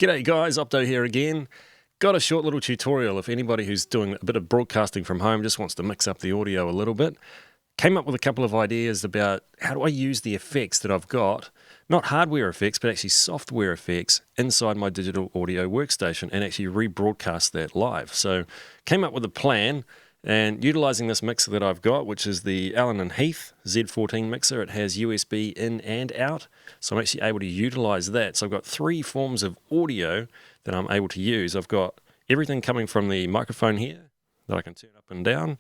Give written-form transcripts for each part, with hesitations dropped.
G'day guys, Opto here again. Got a short little tutorial if anybody who's doing a bit of broadcasting from home just wants to mix up the audio a little bit. Came up with a couple of ideas about how do I use the effects that I've got, not hardware effects, but actually software effects inside my digital audio workstation and actually rebroadcast that live. So came up with a plan and utilizing this mixer that I've got, which is the Allen & Heath Z14 mixer. It has USB in and out, so I'm actually able to utilize that. So I've got three forms of audio that I'm able to use. I've got everything coming from the microphone here that I can turn up and down.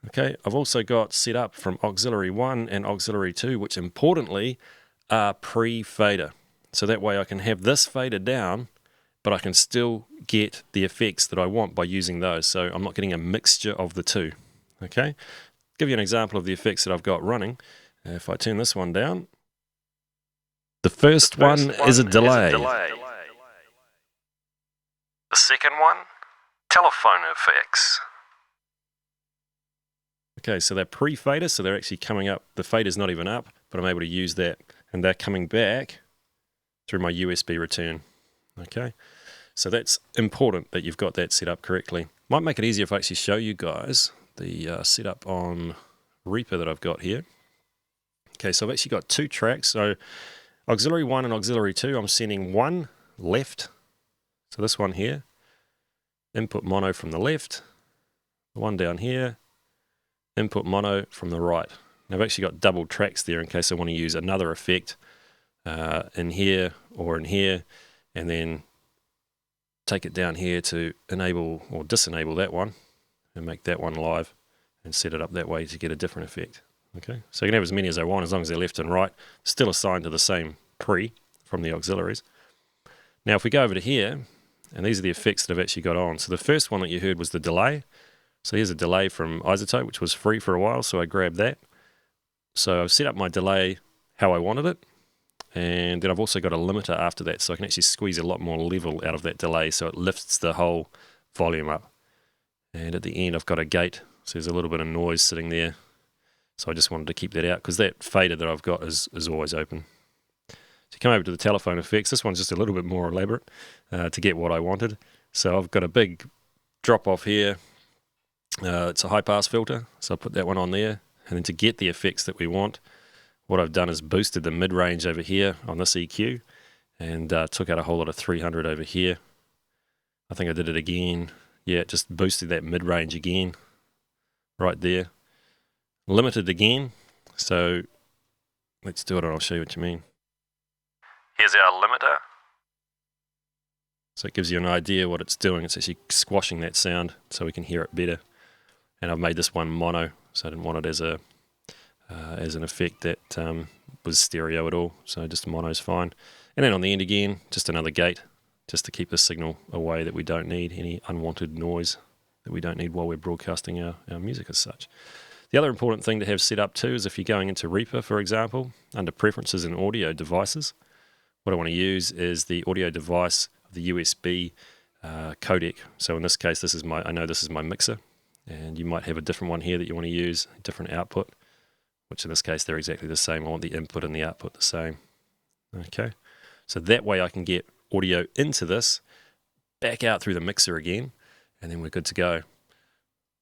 Okay, I've also got set up from auxiliary 1 and auxiliary 2, which importantly are pre-fader. So that way I can have this fader down, but I can still get the effects that I want by using those. So I'm not getting a mixture of the two. Okay, give you an example of the effects that I've got running. If I turn this one down, the first one is a delay. The second one, telephone effects. Okay, so they're pre-fader, so they're actually coming up. The fader's not even up, but I'm able to use that. And they're coming back through my USB return. Okay, so that's important that you've got that set up correctly. Might make it easier if I actually show you guys the setup on Reaper that I've got here. Okay, so I've actually got two tracks. So auxiliary 1 and auxiliary 2, I'm sending one left. So this one here, input mono from the left. The one down here, input mono from the right. Now I've actually got double tracks there in case I want to use another effect in here or in here, and then take it down here to enable or disenable that one and make that one live and set it up that way to get a different effect. Okay, so you can have as many as I want as long as they're left and right, still assigned to the same pre from the auxiliaries. Now if we go over to here, and these are the effects that I've actually got on. So the first one that you heard was the delay. So here's a delay from Isotope, which was free for a while, so I grabbed that. So I've set up my delay how I wanted it, and then I've also got a limiter after that, so I can actually squeeze a lot more level out of that delay, so it lifts the whole volume up. And at the end I've got a gate, so there's a little bit of noise sitting there. So I just wanted to keep that out, because that fader that I've got is always open. So you come over to the telephone effects. This one's just a little bit more elaborate to get what I wanted. So I've got a big drop off here. It's a high pass filter, so I'll put that one on there. And then to get the effects that we want, what I've done is boosted the mid-range over here on this EQ and took out a whole lot of 300 over here. I think I did it again. Yeah, just boosted that mid-range again right there. Limited again, so let's do it and I'll show you what you mean. Here's our limiter. So it gives you an idea what it's doing. It's actually squashing that sound so we can hear it better. And I've made this one mono, so I didn't want it as an effect that was stereo at all. So just mono's fine. And then on the end again, just another gate, just to keep the signal away that we don't need, any unwanted noise that we don't need while we're broadcasting our music as such. The other important thing to have set up too is if you're going into Reaper, for example, under Preferences and Audio Devices, what I want to use is the audio device of the USB codec. So in this case, I know this is my mixer, and you might have a different one here that you want to use, a different output, which in this case they're exactly the same. I want the input and the output the same. Okay, so that way I can get audio into this, back out through the mixer again, and then we're good to go.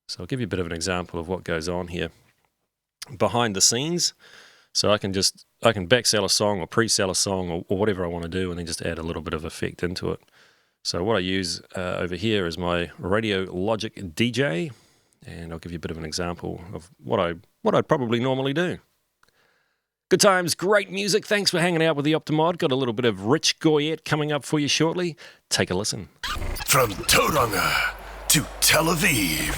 So I'll give you a bit of an example of what goes on here behind the scenes. So I can backsell a song or pre-sell a song or whatever I want to do, and then just add a little bit of effect into it. So what I use over here is my Radio Logic DJ, and I'll give you a bit of an example of what I'd probably normally do. Good times, great music. Thanks for hanging out with the Optimod. Got a little bit of rich Goyette coming up for you shortly. Take a listen. From Tauranga to Tel Aviv,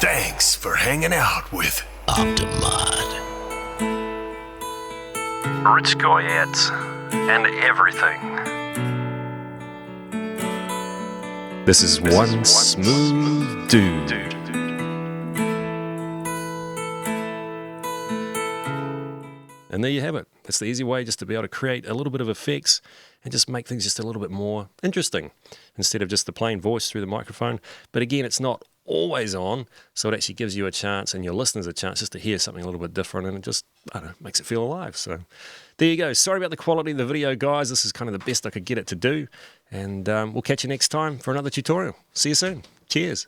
thanks for hanging out with Optimod. Rich Goyette and everything. This is one smooth dude. And there you have it. That's the easy way just to be able to create a little bit of effects and just make things just a little bit more interesting instead of just the plain voice through the microphone. But again, it's not always on, so it actually gives you a chance and your listeners a chance just to hear something a little bit different, and it just, I don't know, makes it feel alive. So there you go. Sorry about the quality of the video, guys. This is kind of the best I could get it to do, And we'll catch you next time for another tutorial. See you soon. Cheers.